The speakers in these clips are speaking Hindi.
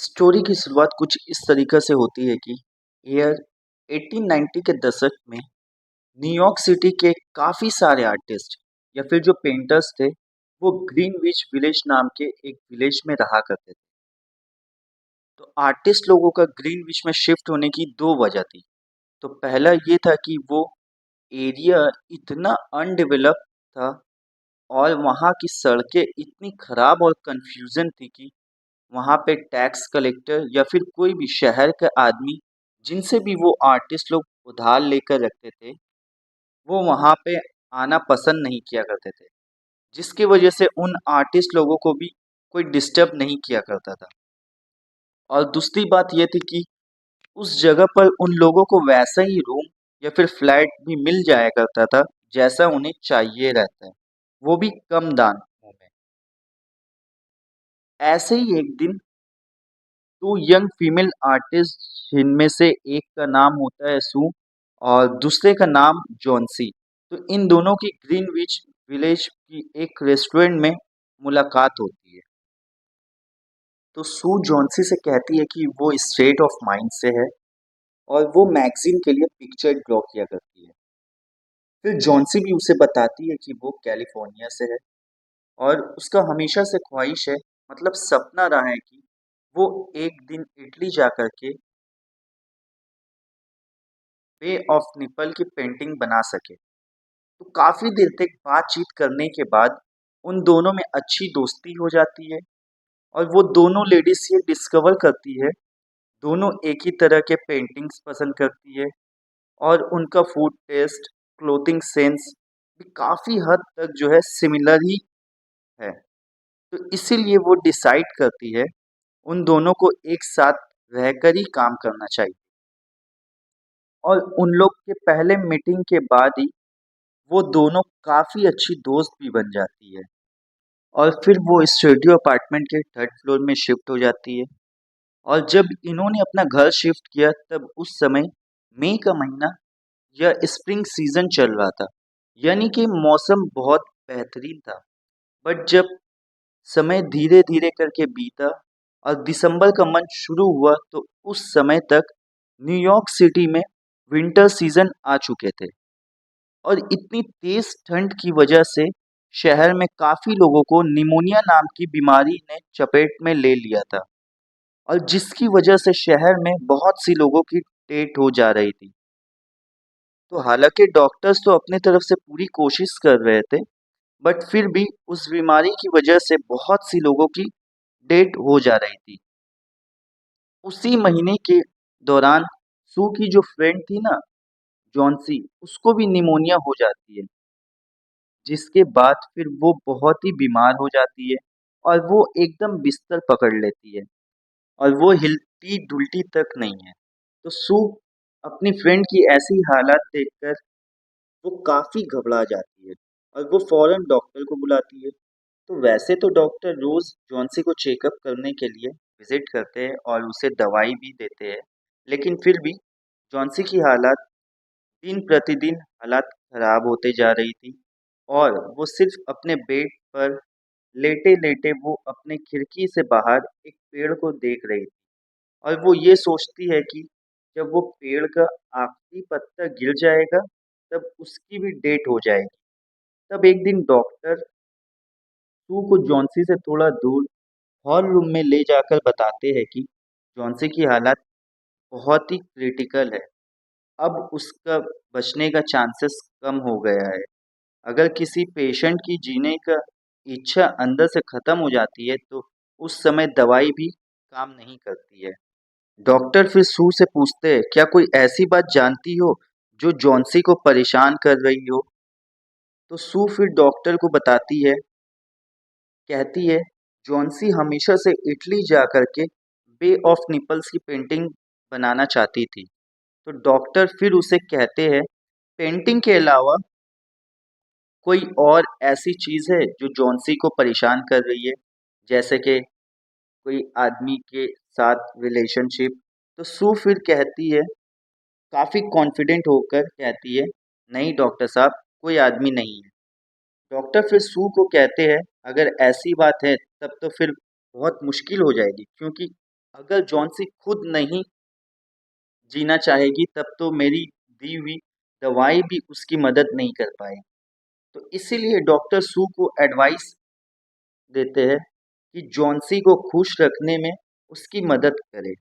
स्टोरी की शुरुआत कुछ इस तरीके से होती है कि ईयर 1890 के दशक में न्यूयॉर्क सिटी के काफ़ी सारे आर्टिस्ट या फिर जो पेंटर्स थे वो ग्रीनविच विलेज नाम के एक विलेज में रहा करते थे। तो आर्टिस्ट लोगों का ग्रीनविच में शिफ्ट होने की दो वजह थी। तो पहला ये था कि वो एरिया इतना अनडेवलप था और वहाँ की सड़कें इतनी खराब और कंफ्यूजन थी कि वहाँ पे टैक्स कलेक्टर या फिर कोई भी शहर का आदमी जिनसे भी वो आर्टिस्ट लोग उधार लेकर रखते थे, वो वहाँ पे आना पसंद नहीं किया करते थे, जिसकी वजह से उन आर्टिस्ट लोगों को भी कोई डिस्टर्ब नहीं किया करता था। और दूसरी बात ये थी कि उस जगह पर उन लोगों को वैसा ही रूम या फिर फ्लैट भी मिल जाया करता था जैसा उन्हें चाहिए रहता है, वो भी कम दामों में। ऐसे ही एक दिन टू यंग फीमेल आर्टिस्ट जिनमें से एक का नाम होता है सू और दूसरे का नाम जॉन्सी। तो इन दोनों की ग्रीनविच विलेज की एक रेस्टोरेंट में मुलाकात होती है। तो सू जॉन्सी से कहती है कि वो स्टेट ऑफ माइंड से है और वो मैगजीन के लिए पिक्चर ड्रॉ किया करती है। फिर जॉन्सी भी उसे बताती है कि वो कैलिफोर्निया से है और उसका हमेशा से ख्वाहिश है, मतलब सपना रहा है कि वो एक दिन इटली जा कर के बे ऑफ निपल की पेंटिंग बना सके। तो काफ़ी देर तक बातचीत करने के बाद उन दोनों में अच्छी दोस्ती हो जाती है और वो दोनों लेडीज ये डिस्कवर करती है, दोनों एक ही तरह के पेंटिंग्स पसंद करती है और उनका फूड टेस्ट, क्लोथिंग सेंस भी काफ़ी हद तक जो है सिमिलर ही है। तो इसीलिए वो डिसाइड करती है उन दोनों को एक साथ रहकर ही काम करना चाहिए। और उन लोग के पहले मीटिंग के बाद ही वो दोनों काफ़ी अच्छी दोस्त भी बन जाती है और फिर वो स्टूडियो अपार्टमेंट के थर्ड फ्लोर में शिफ्ट हो जाती है। और जब इन्होंने अपना घर शिफ्ट किया तब उस समय मई का महीना या स्प्रिंग सीजन चल रहा था, यानी कि मौसम बहुत बेहतरीन था। बट जब समय धीरे धीरे करके बीता और दिसंबर का मंथ शुरू हुआ तो उस समय तक न्यूयॉर्क सिटी में विंटर सीजन आ चुके थे और इतनी तेज ठंड की वजह से शहर में काफ़ी लोगों को निमोनिया नाम की बीमारी ने चपेट में ले लिया था और जिसकी वजह से शहर में बहुत सी लोगों की डेथ हो जा रही थी। तो हालांकि डॉक्टर्स तो अपनी तरफ से पूरी कोशिश कर रहे थे, बट फिर भी उस बीमारी की वजह से बहुत सी लोगों की डेथ हो जा रही थी। उसी महीने के दौरान सू की जो फ्रेंड थी ना, जॉन्सी, उसको भी निमोनिया हो जाती है, जिसके बाद फिर वो बहुत ही बीमार हो जाती है और वो एकदम बिस्तर पकड़ लेती है और वो हिलती-डुलती तक नहीं है। तो सू अपनी फ्रेंड की ऐसी हालत देखकर वो काफ़ी घबरा जाती है और वो फ़ौरन डॉक्टर को बुलाती है। तो वैसे तो डॉक्टर रोज़ जॉन्सी को चेकअप करने के लिए विज़िट करते हैं और उसे दवाई भी देते हैं, लेकिन फिर भी जॉन्सी की हालत दिन प्रतिदिन हालात खराब होते जा रही थी और वो सिर्फ अपने बेड पर लेटे-लेटे वो अपने खिड़की से बाहर एक पेड़ को देख रही थी और वो ये सोचती है कि जब वो पेड़ का आखिरी पत्ता गिर जाएगा, तब उसकी भी डेथ हो जाएगी। तब एक दिन डॉक्टर सू को जॉन्सी से थोड़ा दूर हॉल रूम में ले जाकर बताते हैं कि जॉन्सी की हालत बहुत ही क्रिटिकल है। अब उसका बचने का चांसेस कम हो गया है। अगर किसी पेशेंट की जीने का इच्छा अंदर से खत्म हो जाती है तो उस समय दवाई भी काम नहीं करती है। डॉक्टर फिर सू से पूछते हैं, क्या कोई ऐसी बात जानती हो जो जॉन्सी को परेशान कर रही हो? तो सू फिर डॉक्टर को बताती है, कहती है जॉन्सी हमेशा से इटली जा कर के बे ऑफ निपल्स की पेंटिंग बनाना चाहती थी। तो डॉक्टर फिर उसे कहते हैं, पेंटिंग के अलावा कोई और ऐसी चीज़ है जो जॉन्सी को परेशान कर रही है, जैसे कि कोई आदमी के साथ रिलेशनशिप? तो सू फिर कहती है, काफ़ी कॉन्फिडेंट होकर कहती है, नहीं डॉक्टर साहब, कोई आदमी नहीं है। डॉक्टर फिर सू को कहते हैं, अगर ऐसी बात है तब तो फिर बहुत मुश्किल हो जाएगी, क्योंकि अगर जॉन्सी खुद नहीं जीना चाहेगी तब तो मेरी दी हुई दवाई भी उसकी मदद नहीं कर पाएगी। तो इसीलिए डॉक्टर सू को एडवाइस देते हैं कि जॉन्सी को खुश रखने में उसकी मदद करे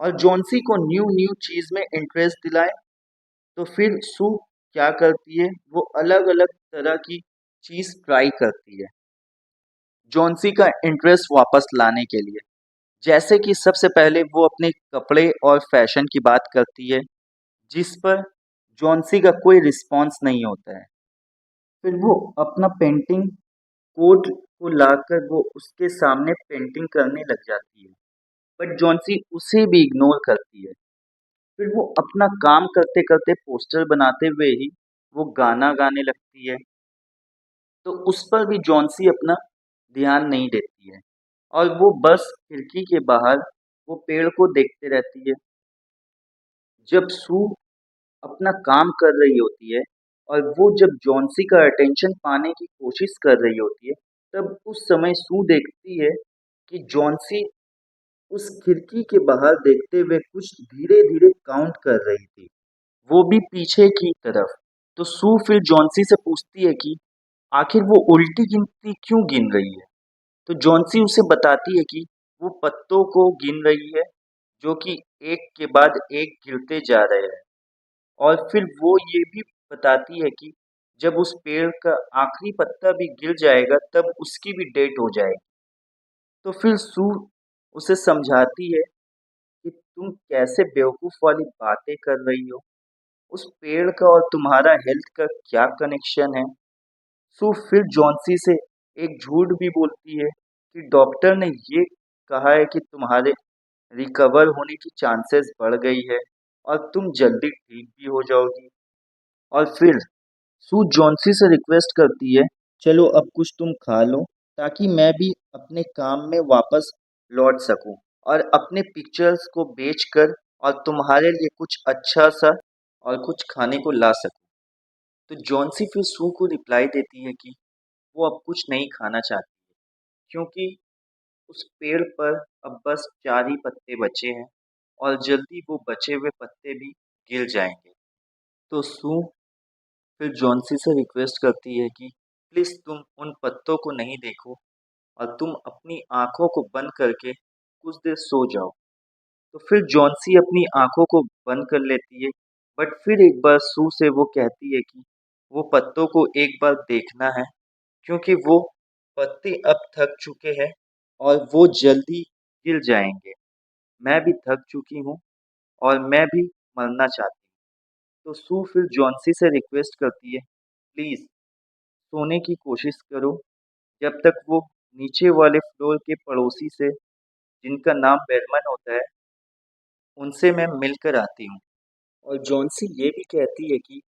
और जॉन्सी को न्यू न्यू चीज़ में इंटरेस्ट दिलाए। तो फिर सू क्या करती है, वो अलग अलग तरह की चीज़ ट्राई करती है जॉन्सी का इंटरेस्ट वापस लाने के लिए। जैसे कि सबसे पहले वो अपने कपड़े और फैशन की बात करती है, जिस पर जॉन्सी का कोई रिस्पॉन्स नहीं होता है। फिर वो अपना पेंटिंग कोड को लाकर वो उसके सामने पेंटिंग करने लग जाती है, बट जॉन्सी उसे भी इग्नोर करती है। फिर वो अपना काम करते करते पोस्टर बनाते हुए ही वो गाना गाने लगती है, तो उस पर भी जॉन्सी अपना ध्यान नहीं देती है और वो बस खिड़की के बाहर वो पेड़ को देखते रहती है। जब सू अपना काम कर रही होती है और वो जब जॉन्सी का अटेंशन पाने की कोशिश कर रही होती है, तब उस समय सू देखती है कि जॉन्सी उस खिड़की के बाहर देखते हुए कुछ धीरे धीरे काउंट कर रही थी, वो भी पीछे की तरफ। तो सू फिर जॉन्सी से पूछती है कि आखिर वो उल्टी गिनती क्यों गिन रही है। तो जॉन्सी उसे बताती है कि वो पत्तों को गिन रही है जो कि एक के बाद एक गिरते जा रहे हैं, और फिर वो ये भी बताती है कि जब उस पेड़ का आखिरी पत्ता भी गिर जाएगा तब उसकी भी डेथ हो जाएगी। तो फिर सू उसे समझाती है कि तुम कैसे बेवकूफ़ वाली बातें कर रही हो, उस पेड़ का और तुम्हारा हेल्थ का क्या कनेक्शन है। सू फिर जॉन्सी से एक झूठ भी बोलती है कि डॉक्टर ने ये कहा है कि तुम्हारे रिकवर होने की चांसेस बढ़ गई है और तुम जल्दी ठीक भी हो जाओगी। और फिर सू जॉन्सी से रिक्वेस्ट करती है, चलो अब कुछ तुम खा लो ताकि मैं भी अपने काम में वापस लौट सकूं और अपने पिक्चर्स को बेचकर और तुम्हारे लिए कुछ अच्छा सा और कुछ खाने को ला सकूं। तो जॉन्सी फिर सू को रिप्लाई देती है कि वो अब कुछ नहीं खाना चाहती क्योंकि उस पेड़ पर अब बस 4 ही पत्ते बचे हैं और जल्दी वो बचे हुए पत्ते भी गिर जाएंगे। तो सू फिर जॉन्सी से रिक्वेस्ट करती है कि प्लीज़ तुम उन पत्तों को नहीं देखो और तुम अपनी आँखों को बंद करके कुछ देर सो जाओ। तो फिर जॉन्सी अपनी आँखों को बंद कर लेती है, बट फिर एक बार सू से वो कहती है कि वो पत्तों को एक बार देखना है क्योंकि वो पत्ते अब थक चुके हैं और वो जल्दी गिर जाएंगे। मैं भी थक चुकी हूँ और मैं भी मरना चाहती हूँ। तो सू फिर जॉन्सी से रिक्वेस्ट करती है, प्लीज़ सोने की कोशिश करो जब तक वो नीचे वाले फ्लोर के पड़ोसी से, जिनका नाम बेलमन होता है, उनसे मैं मिलकर आती हूँ। और जॉन्सी ये भी कहती है कि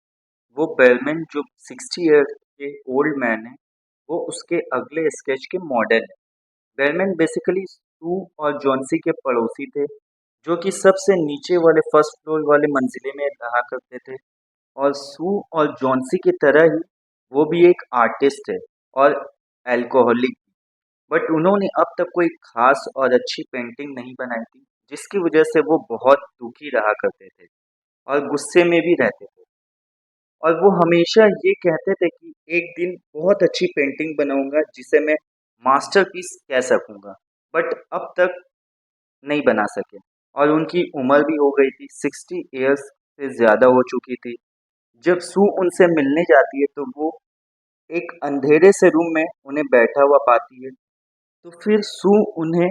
वो बेलमैन जो 60 ईयर के ओल्ड मैन है, वो उसके अगले स्केच के मॉडल है। बेलमैन बेसिकली सू और जॉन्सी के पड़ोसी थे, जो कि सबसे नीचे वाले फर्स्ट फ्लोर वाले मंजिले में रहा करते थे। और सू और जॉन्सी की तरह ही वो भी एक आर्टिस्ट है और अल्कोहलिक, बट उन्होंने अब तक कोई खास और अच्छी पेंटिंग नहीं बनाई थी, जिसकी वजह से वो बहुत दुखी रहा करते थे और गुस्से में भी रहते थे। और वो हमेशा ये कहते थे कि एक दिन बहुत अच्छी पेंटिंग बनाऊंगा जिसे मैं मास्टरपीस कह सकूंगा, बट अब तक नहीं बना सके। और उनकी उम्र भी हो गई थी, 60 ईयर्स से ज़्यादा हो चुकी थी। जब सू उनसे मिलने जाती है तो वो एक अंधेरे से रूम में उन्हें बैठा हुआ पाती है। तो फिर सू उन्हें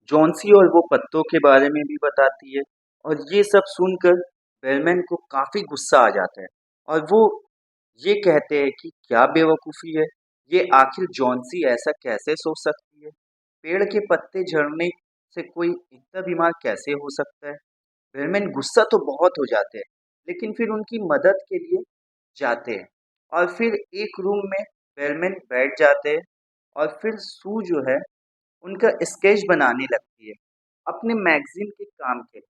जॉन्सी और वो पत्तों के बारे में भी बताती है, और ये सब सुनकर बेलमैन को काफ़ी गुस्सा आ जाता है और वो ये कहते हैं कि क्या बेवकूफ़ी है, ये आखिर जॉन्सी ऐसा कैसे सोच सकती है, पेड़ के पत्ते झड़ने से कोई इतना बीमार कैसे हो सकता है। बेलमैन गुस्सा तो बहुत हो जाते हैं, लेकिन फिर उनकी मदद के लिए जाते हैं और फिर एक रूम में बेलमैन बैठ जाते हैं और फिर सू जो है उनका स्केच बनाने लगती है अपने मैगजीन के काम के लिए।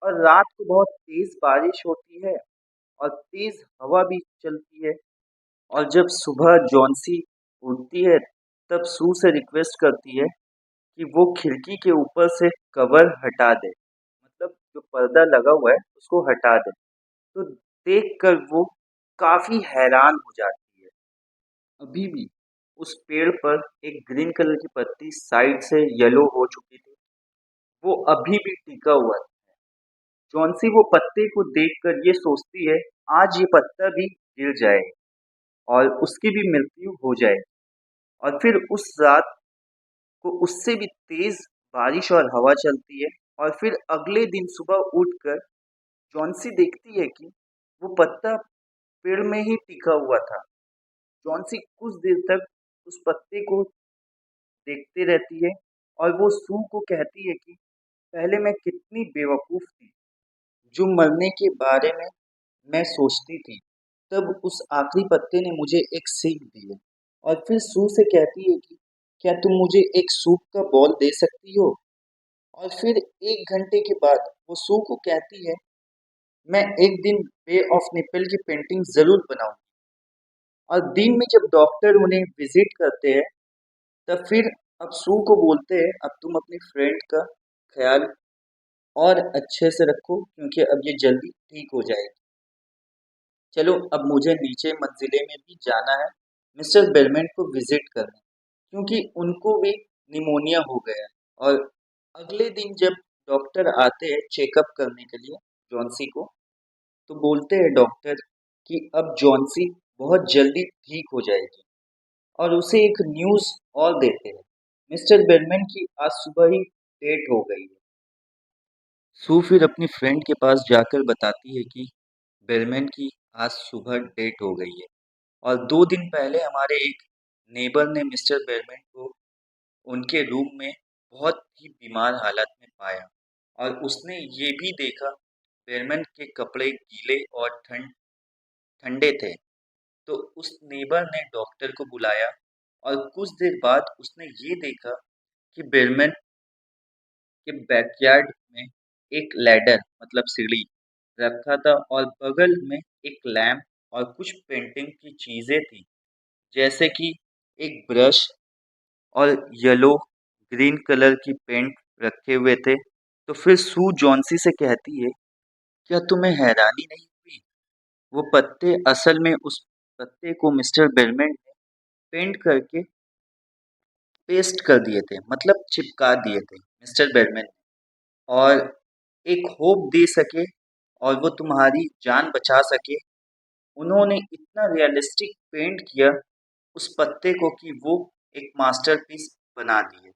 और रात को बहुत तेज बारिश होती है और तेज हवा भी चलती है, और जब सुबह जॉन्सी उठती है तब सू से रिक्वेस्ट करती है कि वो खिड़की के ऊपर से कवर हटा दे, मतलब जो पर्दा लगा हुआ है उसको हटा दे। तो देखकर वो काफ़ी हैरान हो जाती है। अभी भी उस पेड़ पर एक ग्रीन कलर की पत्ती साइड से येलो हो चुकी थी, वो अभी भी टिका हुआ था। जॉन्सी वो पत्ते को देखकर ये सोचती है, आज ये पत्ता भी गिर जाए और उसकी भी मृत्यु हो जाए। और फिर उस रात को उससे भी तेज बारिश और हवा चलती है। और फिर अगले दिन सुबह उठकर जॉन्सी देखती है कि वो पत्ता पेड़ में ही टिका हुआ था। जॉन्सी कुछ देर तक उस पत्ते को देखते रहती है और वो सू को कहती है कि पहले मैं कितनी बेवकूफ थी जो मरने के बारे में मैं सोचती थी। तब उस आखिरी पत्ते ने मुझे एक सीख दी है। और फिर सू से कहती है कि क्या तुम मुझे एक सूप का बॉल दे सकती हो। और फिर 1 घंटे के बाद वो सू को कहती है, मैं एक दिन बे ऑफ निपल की पेंटिंग जरूर बनाऊंगी। और दिन में जब डॉक्टर उन्हें विजिट करते हैं तब फिर अब सू को बोलते हैं, अब तुम अपनी फ्रेंड का ख्याल और अच्छे से रखो क्योंकि अब ये जल्दी ठीक हो जाएगी। चलो अब मुझे नीचे मंजिले में भी जाना है मिस्टर बेलमेंट को विजिट करने, क्योंकि उनको भी निमोनिया हो गया है। और अगले दिन जब डॉक्टर आते हैं चेकअप करने के लिए जॉन्सी को, तो बोलते हैं डॉक्टर कि अब जॉन्सी बहुत जल्दी ठीक हो जाएगी और उसे एक न्यूज़ और देते हैं, मिस्टर बेलमेंट की आज सुबह ही डेट हो गई है। सू फिर अपनी फ्रेंड के पास जाकर बताती है कि बेलमेंट की आज सुबह डेट हो गई है और 2 दिन पहले हमारे एक नेबर ने मिस्टर बेलमेंट को उनके रूम में बहुत ही बीमार हालत में पाया और उसने ये भी देखा बेलमेंट के कपड़े गीले और ठंडे थे। तो उस नेबर ने डॉक्टर को बुलाया और कुछ देर बाद उसने ये देखा कि बेलमेंट के बैकयार्ड में एक लैडर मतलब सीढ़ी रखा था और बगल में एक लैंप और कुछ पेंटिंग की चीजें थी, जैसे कि एक ब्रश और येलो ग्रीन कलर की पेंट रखे हुए थे। तो फिर सू जॉन्सी से कहती है, क्या तुम्हें हैरानी नहीं हुई? वो पत्ते असल में उस पत्ते को मिस्टर बेलमेंट ने पेंट करके पेस्ट कर दिए थे, मतलब चिपका दिए थे मिस्टर बेलमेंट ने, और एक होप दे सके और वो तुम्हारी जान बचा सके। उन्होंने इतना रियलिस्टिक पेंट किया उस पत्ते को कि वो एक मास्टरपीस बना दिए।